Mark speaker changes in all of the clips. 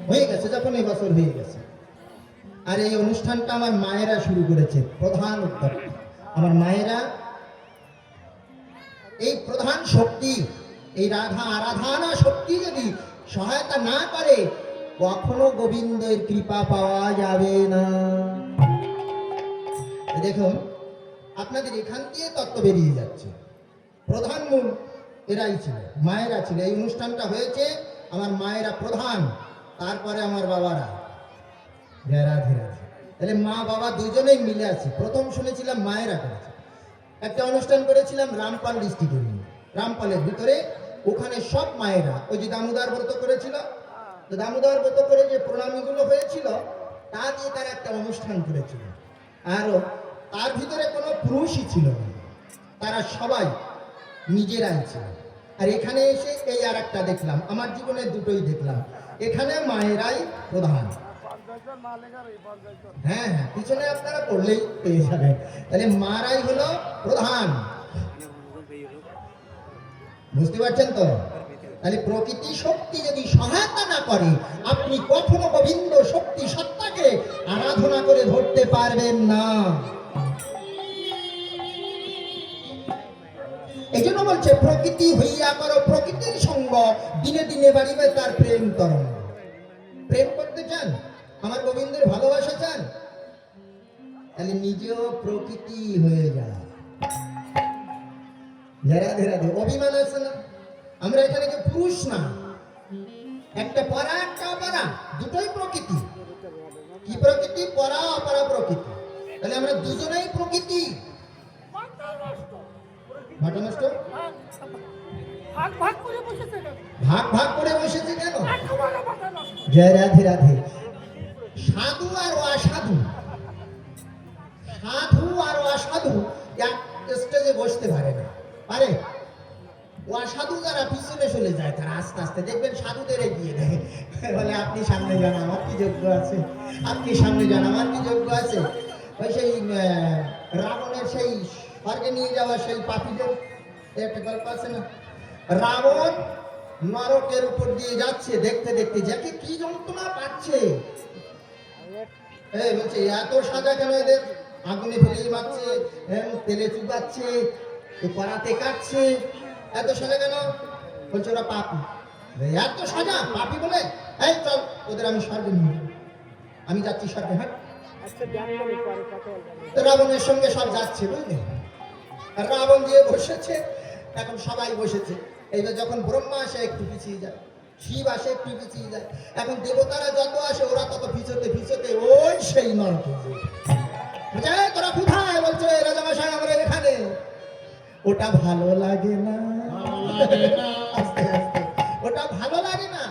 Speaker 1: হয়ে গেছে, যখন এই বছর হয়ে গেছে। আর এই অনুষ্ঠানটা আমার মায়েরা শুরু করেছে, প্রধান উদ্যোক্তা আমার মায়েরা। এই প্রধান শক্তি, এই রাধা আরাধনা শক্তি যদি সহায়তা না করে, কখনো গোবিন্দের কৃপা পাওয়া যাবে না। দেখুন, আপনাদের এখান দিয়ে তত্ত্ব বেরিয়ে যাচ্ছে। প্রধান মূল এরাই ছিল, মায়েরা ছিল। এই অনুষ্ঠানটা হয়েছে আমার মায়েরা প্রধান, তারপরে আমার বাবারা। রাধে রাধে। তাহলে মা বাবা দুজনেই মিলে আছে। প্রথম শুনেছিলাম মায়েরা করেছে। একটা অনুষ্ঠান করেছিলাম রামপাল ডিস্ট্রিক্টে, রামপালের ভিতরে। ওখানে সব মায়েরা, ওই যে দামোদর ব্রত করেছিল, তো দামোদর ব্রত করে যে প্রণামীগুলো হয়েছিল, তা দিয়ে তারা একটা অনুষ্ঠান করেছিল। আর তার ভিতরে কোনো পুরুষই ছিল না, তারা সবাই নিজেরাই ছিল। আর এখানে এসে এই আর একটা দেখলাম, আমার জীবনে দুটোই দেখলাম, এখানে মায়েরাই প্রধান। হ্যাঁ হ্যাঁ, পিছনে আপনারা পড়লেই পেয়ে যাবেন। তাহলে মারাই হলো প্রধান, বুঝতে পারছেন তো? তাহলে প্রকৃতি শক্তি যদি সহায়তা না করে, আপনি কখনো গোবিন্দ শক্তি সত্তাকে আরাধনা করে ধরতে পারবেন না। এই জন্য বলছে, প্রকৃতি হইয়া করো প্রকৃতির সঙ্গ, দিনে দিনে বাড়িবে তার প্রেম তরঙ্গ। প্রেম করতে চান, আমার গোবিন্দের ভালোবাসা চান, তাহলে নিজেও প্রকৃতি হয়ে যায়। রাধে রাধে। অভিমান আছে না? আমরা এখানে কেউ পুরুষ না, একটা পরা একটা অপরা, দুটোই প্রকৃতি। কি প্রকৃতি? পরা অপরা প্রকৃতি। তাহলে আমরা দুজনেই প্রকৃতি। ভাটা নষ্ট, ভাগ ভাগ করে বসেছে কেন? জয় রাধে রাধে। সাধু আর অসাধু, সাধু আর অসাধু এক স্টেজে বসতে পারে না। পারে? অসাধু যারা পিছনে চলে যায়, তারা আস্তে আস্তে দেখবেন সাধুদের এগিয়ে দেয়, বলে আপনি সামনে যান, আমার কি যোগ্য আছে, আপনি সামনে যান, আমার কি যোগ্য আছে। ওই সেই রাবণের সেই স্বর্গে নিয়ে যাওয়া সেই পাপীদের একটা গল্প আছে না? রাবণ নরকের উপর দিয়ে যাচ্ছে, দেখতে দেখতে যাকে কি যন্ত্রণা পাচ্ছে, বলছে এত সাজা কেন এদের? আগুনে ফেলে মারছে, তেলে চুবাচ্ছে, কড়াতে কাটছে, এত সাজা কেন? বলছে ওরা পাপী। এত সাজা পাপী বলে, এই চল ওদের আমি স্বর্গে নিয়ে যাবো, আমি যাচ্ছি স্বর্গে। হ্যাঁ, রাবণের সঙ্গে সব যাচ্ছে, বুঝলি? রাবণ দিয়ে বসেছে, এখন সবাই বসেছে। এইবার যখন ব্রহ্মা আসে একটু পিছিয়ে যায়, শিব আসে একটু পিছিয়ে যায়, এখন দেবতারা যত আসে ওরা তত পিছোতে পিছোতে ওই সেই নরকে যায়। তোরা কোথায়? বলছে রাজামশাই আমরা এখানে। ওটা ভালো লাগে না, আস্তে আস্তে, ওটা ভালো লাগে না।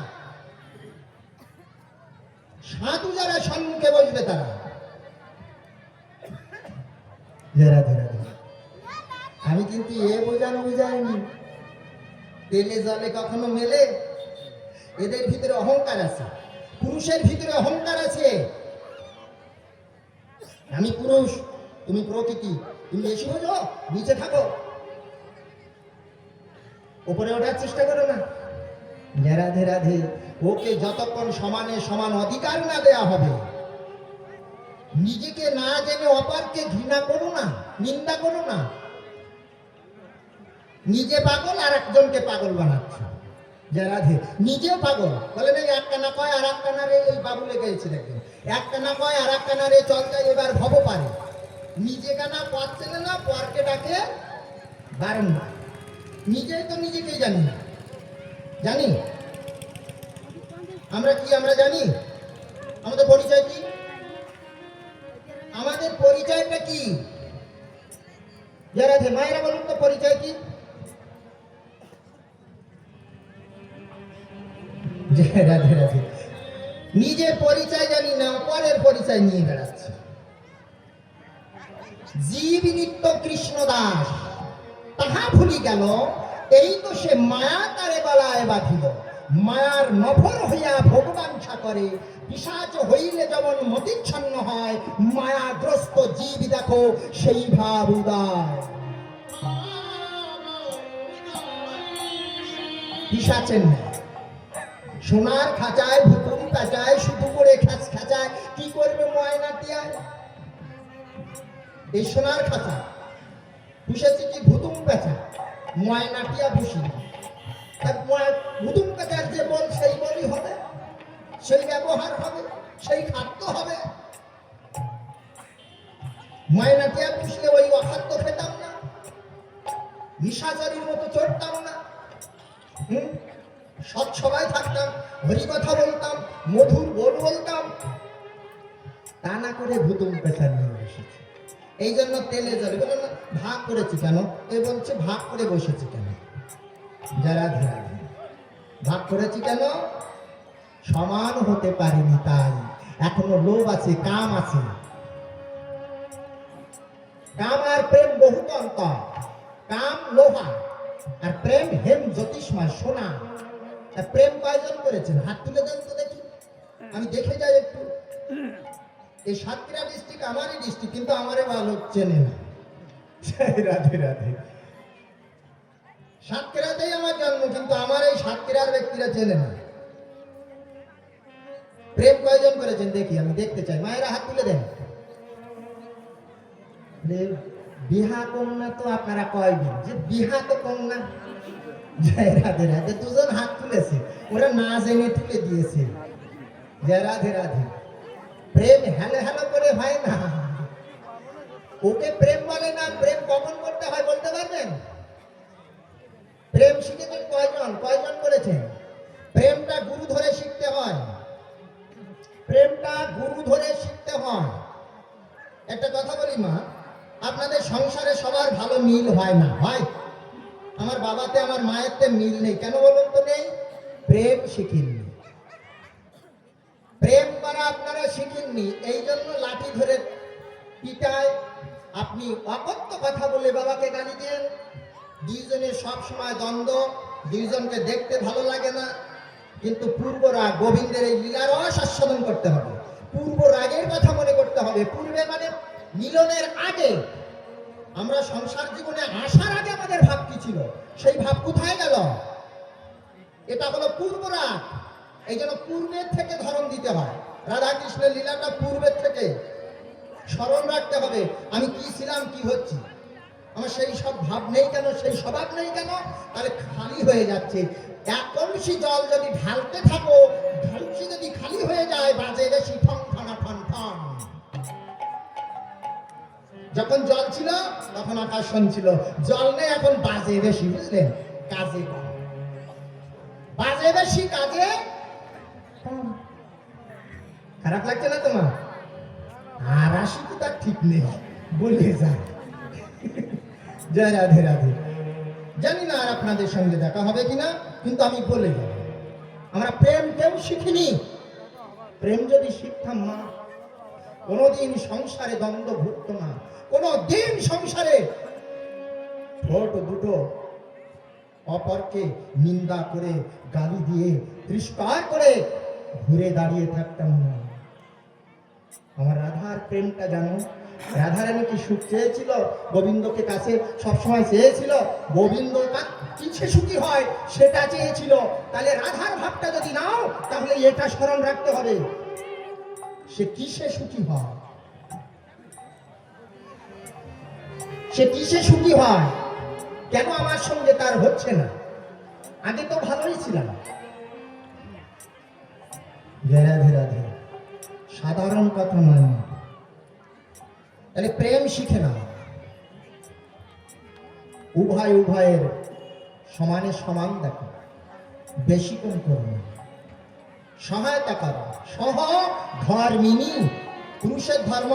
Speaker 1: সাধু যারা সম্মুখে বসবে তারা। আমি কিন্তু এ বোঝানো বুঝাইনি, তেলে জলে কখনো মেলে। এদের ভিতরে অহংকার আছে, পুরুষের ভিতরে অহংকার আছে। আমি পুরুষ, তুমি প্রকৃতি, তুমি বেশি বোঝো, নিচে থাকো, উপরে ওঠার চেষ্টা করো না। রাধে রাধে। ওকে যতক্ষণ সমানে সমান অধিকার না দেয়া হবে, নিজেকে না জেনে অপরকে ঘৃণা করো না, নিন্দা করো না। নিজে পাগল আর একজনকে পাগল বানাচ্ছে। রাধে। নিজেও পাগল, বলে না এক কানা কয় আর এক কানারে, ওই বাবুলে গেছে দেখবেন, এক কানা কয় আর এক কানারে চল যাই এবার ভব পারে। নিজে কানা পথ চেনে না, পরকে ডাকে বারংবার। নিজেই তো নিজেকেই জানি না। জানি আমরা কি? আমরা জানি আমাদের পরিচয় কি? আমাদের পরিচয়টা কি? যারা মায়েরা বলুন তো পরিচয় কি? রাধে রাধে। নিজের পরিচয় জানি না, পরের পরিচয় নিয়ে বেড়াচ্ছে। জীব নিত্য কৃষ্ণ দাস, তাহা ভুলি গেল, এই তো সে মায়া তারে গলায় বাঁধিল। মায়ার নভর হইয়া ভগবাঞ্ছা করে, পিশাচ হইলে যেমন মতিচ্ছন্ন হয়, মায়াগ্রস্ত জীব দেখো সেই ভাব উদার। পিশাচের ন্যায় সোনার খাঁচায় ভুতুম পেঁচায় এই সোনার খাঁচা পুষেছি কি ভুতুম পেঁচা, ময়নাটিয়া পুষি। ভুতুম পেঁচার যে বল সেই বলই হবে, সেই ব্যবহার হবে, সেই খাদ্য হবে। ময়নাটিয়া পুষলে ওই অখাদ্য খেতাম না, নিশাচরীর মতো চড়তাম না, সৎ সবাই থাকতাম, হরি কথা বলতাম, মধুর বল বলতাম। তা না করে ভুতুম পেঁচা নিয়ে বসেছে। এই জন্য তেলে জলে বলে না ভাগ করেছি কেন, এ বলছে ভাগ করে বসেছি কেন। যারা ধরা ভাগ করেছি কেন, সমান হতে পারিনি তাই। এখনো লোভ আছে, কাম আছে। কাম আর প্রেম বহুত অন্তর। কাম লোহা আর প্রেম হেম জ্যোতিষময় সোনা। প্রেম কয়জন করেছেন হাত তুলে দেন তো দেখি, আমি দেখে যাই একটু। এই সাতক্ষীরা ডিস্ট্রিক্ট আমারই ডিস্ট্রিক্ট, কিন্তু আমারে ভালো চেনে না। রাধে রাধে। সাতক্ষীরাতেই আমার জন্ম, কিন্তু আমার এই সাতক্ষীরার ব্যক্তিরা চেনে না। প্রেম কয়জন করেছেন দেখি, আমি দেখতে চাই। মায়েরা হাত তুলে দেন। বিহা কন্যা তো আপনারা কয়দিন, যে বিহা তো কন্যা। জয় রাধে রাধে। দুজন হাত তুলেছে, ওরা না জেনে তুলে দিয়েছে। জয় রাধে রাধে। প্রেম হ্যালো হ্যালো করে হয় না, ওকে প্রেম বলে না। প্রেম কখন করতে হয় বলতে পারবেন? প্রেম শিখেছেন কয়জন, কয়জন করেছেন? প্রেমটা গুরু ধরে শিখতে হয়, প্রেমটা গুরু ধরে শিখতে হয়। একটা কথা বলি মা, আপনাদের সংসারে সবার ভালো মিল হয় না, হয়? আমার বাবাতে আমার মায়েরতে মিল নেই, কেন বলুন তো? নেই, প্রেম শিখিনি, প্রেম করা আপনারা শিখেননি। এই জন্য লাঠি ধরে পিটায়। আপনি অকথ্য কথা বলে বাবাকে গালি দেন। দুইজনের সব সময় দ্বন্দ্ব, দুইজনকে দেখতে ভালো লাগে না। কিন্তু পূর্ব রাগ, গোবিন্দের এই লীলার আস্বাদন করতে হবে। পূর্ব রাগের কথা মনে করতে হবে। পূর্বে মানে মিলনের আগে, আমরা সংসার জীবনে আসার আগে আমাদের ভাব কি ছিল, সেই ভাব কোথায় গেল? এটা হলো পূর্ব রাগ। এই জন্য পূর্বের থেকে ধরন দিতে হয়। রাধা কৃষ্ণের লীলাটা পূর্বের থেকে স্মরণ রাখতে হবে। আমি কি ছিলাম, কি হচ্ছি, আমার সেই সব ভাব নেই কেন, সেই স্বভাব নেই কেন? তাহলে খালি হয়ে যাচ্ছে। এক কলসি জল যদি ঢালতে থাকো, ঢালছি যদি খালি হয়ে যায়, বাজে বেশি ঠন ঠনা ঠন ঠন। যখন জল ছিল তখন আকাশ শুনছিল, জল নেই এখন বাজে বেশি, বুঝলেন? কাজে কম, বাজে বেশি, কাজে কম। খারাপ লাগছে না তোমার? আর আসি তো তার ঠিক নেই, বলে যায়। জয় রাধে রাধে। জানি না আর আপনাদের সঙ্গে দেখা হবে কিনা, কিন্তু আমি বলে যাব, আমরা প্রেম কেউ শিখিনি। প্রেম যদি শিখতাম মা, কোনদিন সংসারে দ্বন্দ্ব ঘটতো না। কোনদিন সংসারে ঠোঁট দুটো অপরকে নিন্দা করে, গালি দিয়ে, তিরস্কার করে ঘুরে দাঁড়িয়ে থাকতাম না। আমার রাধার প্রেমটা জানো, রাধারানী কি সুখ চেয়েছিল? গোবিন্দকে কাছে সবসময় চেয়েছিল। গোবিন্দ কিসে সুখী হয় সেটা চেয়েছিল। তাহলে রাধার ভাবটা যদি নাও, তাহলে এটা স্মরণ রাখতে হবে, সে কিসে সুখী হয়, সে কিসে সুখী হয়। কেন আমার সঙ্গে তার হচ্ছে না? আগে তো ভালোই ছিলাম। রাধে রাধে। সাধারণ কথা নয়। তাহলে প্রেম শিখে না, উভয়ের সমানে সমান দেখো, বেশি কম করো না, সহায়তা করো। সহ ধর্মিনী, পুরুষের ধর্ম,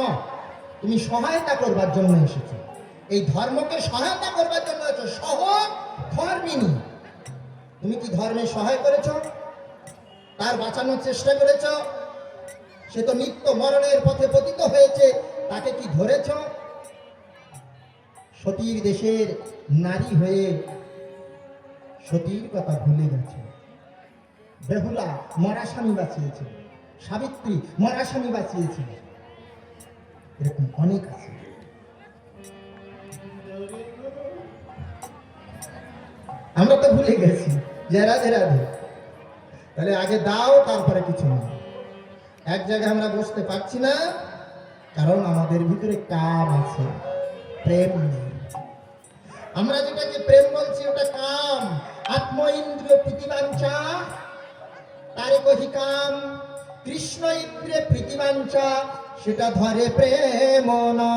Speaker 1: তুমি সহায়তা করবার জন্য এসেছো। এই ধর্মকে সহায়তা করবার জন্য এসেছো। সহ ধর্মিনী, তুমি কি ধর্মে সহায় করেছো? তার বাঁচানোর চেষ্টা করেছো? সে তো নিত্য মরণের পথে পতিত হয়েছে, তাকে কি ধরেছ? সতীর দেশের নারী হয়ে সতীর কথা ভুলে গেছে। বেহুলা মরা স্বামী বাঁচিয়েছে, সাবিত্রী মরা স্বামী বাঁচিয়েছে, এরকম অনেক আছে। আমরা তো ভুলে গেছি। রাধে রাধে। তাহলে আগে দাও, তারপরে কিছু না। এক জায়গায় আমরা বসতে পারছি না, কারণ আমাদের ভিতরে কাম আছে, প্রেম নেই। আমরা যেটাকে প্রেম বলছি ওটা কাম। আত্ম ইন্দ্রিয় প্রীতিবাঞ্ছা তারে কহি কাম, কৃষ্ণ ইন্দ্রিয় প্রীতিবাঞ্ছা সেটা ধরে প্রেম না।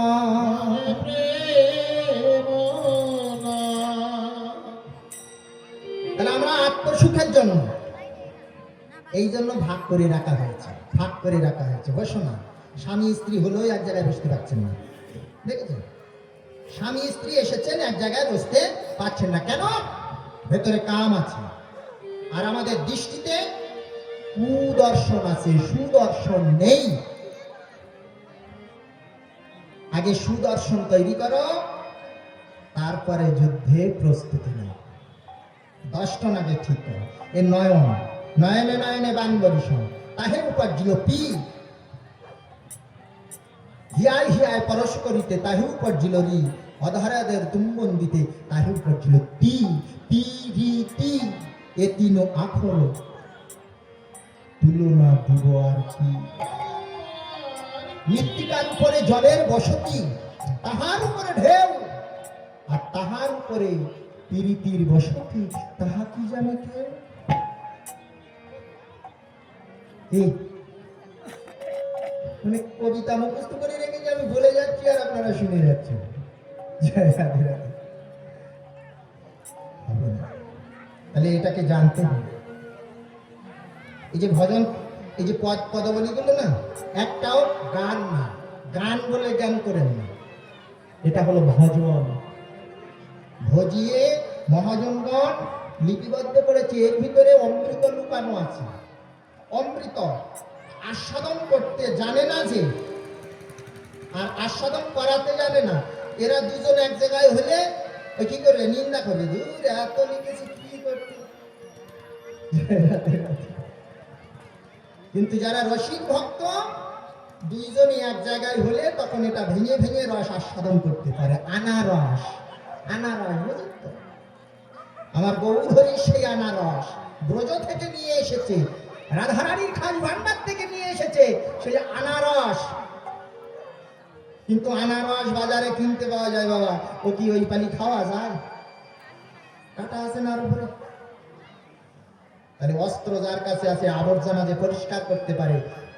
Speaker 1: তাহলে আমরা আত্মসুখের জন্য এই জন্য ভাগ করে রাখা হয়েছে, ভাগ করে রাখা হয়েছে। বসো না, স্বামী স্ত্রী হলেও এক জায়গায় বসতে পারছেন না, দেখেছেন? স্বামী স্ত্রী এসেছেন, এক জায়গায় বসতে পারছেন না। কেন? ভেতরে কাম আছে। আর আমাদের দৃষ্টিতে কুদর্শন আছে, সুদর্শন নেই। আগে সুদর্শন তৈরি করো, তারপরে যুদ্ধে প্রস্তুতি নাও। 10 টন আগে ঠিক করো। এ নয়ন, নয়নে নয়নে বান বরিশন তাহে উপার্জিল পি, হিয়ায় হিয়ায় পরশ করিতে তাহে উপার্জিল রি, অধরাদের তুম্বন দিতে তাহে উপার্জিল তি, তি রি তি। এ তিন আখর তুলনা দিব আর কি। মৃত্তিকার উপরে জলের বসতি, তাহার উপরে ঢেউ, আর তাহার উপরে প্রীতির বসতি, তাহা কি জানে কেউ? মানে কবিতা মুখস্থ করে রেখেছি, আমি বলে যাচ্ছি আর আপনারা শুনে যাচ্ছেন। তাহলে এটাকে জানতে হবে। এই যে ভজন, এই যে পদাবলীগুলো না, একটাও গান না, গান বলে জ্ঞান করেন না। এটা হলো ভজন। ভজিয়ে মহাজনগণ লিপিবদ্ধ করেছে, এর ভিতরে অমৃত লুকানো আছে। অমৃত আস্বাদন করতে জানে না যে, আর আস্বাদন করাতে জানে না। এরা দুজন এক জায়গায় হলে কি করবে? নিন্দা করবে, দূর এত লিখেছি কি করতে। কিন্তু যারা রসিক ভক্ত, দুইজনই এক জায়গায় হলে তখন এটা ভেঙে ভেঙে রস আস্বাদন করতে পারে। আনারস, আনারস বুঝেন তো? আমার গৌরহরি সেই আনারস ব্রজ থেকে নিয়ে এসেছে, রাধারানীর খাস ভান্ডার থেকে নিয়ে এসেছে সেই আনারস। কিন্তু আনারস বাজারে কিনতে পাওয়া যায় বাবা, ও কি ওই পানি খাওয়া যায়? কাটা আছে না উপরে। তাহলে অস্ত্র যার কাছে আছে, আবর্জনা যে পরিষ্কার করতে পারে,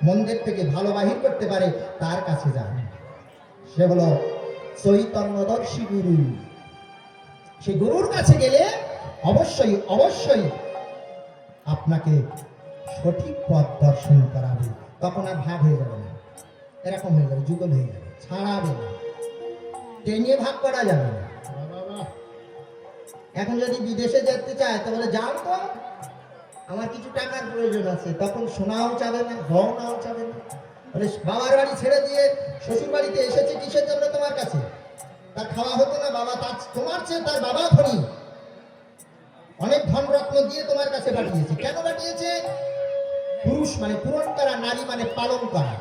Speaker 1: মন্দির থেকে ভালো বাহির করতে পারে, তার কাছে যান। সে হলো চৈতন্যদর্শী গুরু। সে গুরুর কাছে গেলে অবশ্যই অবশ্যই আপনাকে সঠিক পথ দর্শন করাবে। তখন আর ভাগ হয়ে যাবে না, এরকম হয়ে যাবে, যুগল হয়ে যাবে, ছাড়াবে না, টেনে ভাগ করা যাবে না। এখন যদি বিদেশে যেতে চায় তো বলে যাও তো, আমার কিছু টাকার প্রয়োজন আছে, তখন শোনাও চাবে না, গহনাও চাবে না। বলে বাবার বাড়ি ছেড়ে দিয়ে শ্বশুর বাড়িতে এসেছে কিসের জন্য? তোমার কাছে। তার খাওয়া হতো না, বাবা তার তোমার চেয়ে তার বাবা ধনী, অনেক ধন রত্ন দিয়ে তোমার কাছে পাঠিয়েছে। কেন পাঠিয়েছে? পুরুষ মানে পূরণ করা, নারী মানে পালন করা।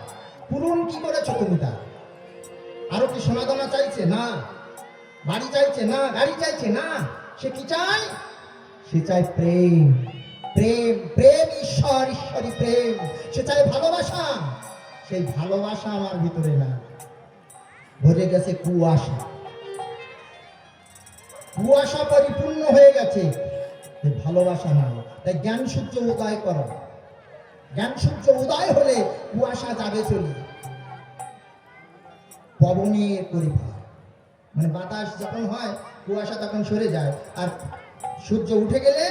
Speaker 1: পূরণ কি করেছো তুমি তার? আরো কি সোনাদানা চাইছে? না। বাড়ি চাইছে? না। গাড়ি চাইছে? না। সে কি চায়? সে চায় প্রেম। প্রেম, প্রেম ঈশ্বর, ঈশ্বরী প্রেম। সে চায় ভালোবাসা। সেই ভালোবাসা আমার ভিতরে না, ভরে গেছে কুয়াশা। কুয়াশা পরিপূর্ণ হয়ে গেছে, ভালোবাসা না। তাই জ্ঞান সূর্য উদয় করো। জ্ঞান সূর্য উদয় হলে কুয়াশা যাবে চলে। পবনের পরিভা, মানে বাতাস যখন হয় কুয়াশা তখন সরে যায়, আর সূর্য উঠে গেলে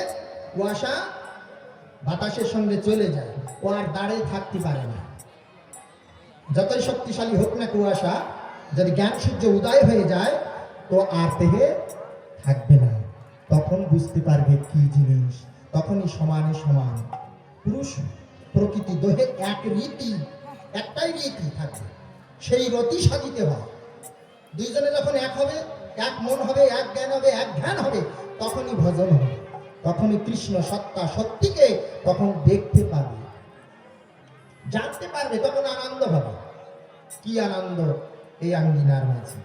Speaker 1: কুয়াশা বাতাসের সঙ্গে চলে যায়, ও আর দাঁড়িয়ে থাকতে পারে না। যতই শক্তিশালী হোক না কুয়াশা, যদি জ্ঞান সূর্য উদয় হয়ে যায় তো আর থেকে থাকবে না। তখন বুঝতে পারবে কি জিনিস, তখনই সমানে সমান। পুরুষ প্রকৃতি দোহে এক রীতি, একটাই রীতি থাকবে, সেই রতি সাজিতে হয়। দুইজনে যখন এক হবে, এক মন হবে, এক জ্ঞান হবে, এক ধ্যান হবে, তখনই ভজন হবে, তখনই কৃষ্ণ সত্তা সত্যিকে তখন দেখতে পারবে, জানতে পারবে, তখন আনন্দ হবে। কি আনন্দ এই আঙ্গিনার মাঝে।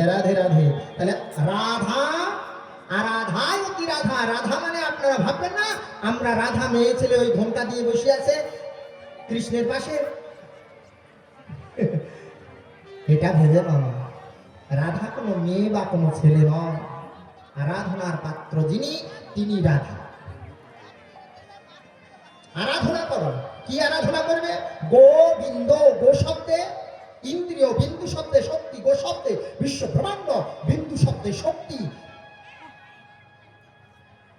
Speaker 1: রাধে রাধে। তাহলে রাধা, আরাধায় অতি রাধা। রাধা মানে আপনারা ভাববেন না আমরা রাধা মেয়ে ছেলে ওই ঘোমটা দিয়ে বসে আছে কৃষ্ণের পাশে, এটা ভেবে মামা, রাধা কোনো মেয়ে বা কোনো ছেলে নয়, আরাধনার পাত্র যিনি তিনি রাধা। আরাধনা করো, কি আরাধনা করবে? গোবিন্দ, গো শব্দে ইন্দ্রিয়, বিন্দু শব্দে শক্তি, গো শব্দে বিশ্ব ব্রহ্মাণ্ড, বিন্দু শব্দে শক্তি।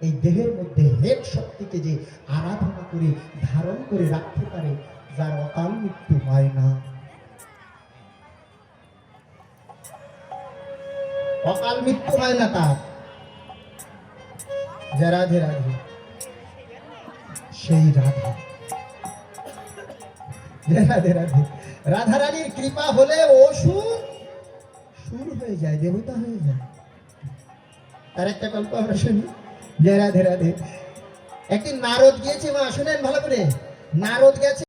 Speaker 1: এই দেহের মধ্যে হেড শক্তিকে যে আরাধনা করে ধারণ করে রাখতে পারে, যার অকাল মৃত্যু হয় না। অকাল মৃত্যু হয় না তার। যে রাধে রাধে, সেই রাধা। রাধে রাধে, রাধা রানীর কৃপা হলে অসুর সুর হয়ে যায়, দেবতা হয়ে যায়। তার একটা গল্প আমরা শুনি। জয় রাধে রাধে। একদিন নারদ গিয়েছে, মা শুনেন ভালো করে, নারদ গেছে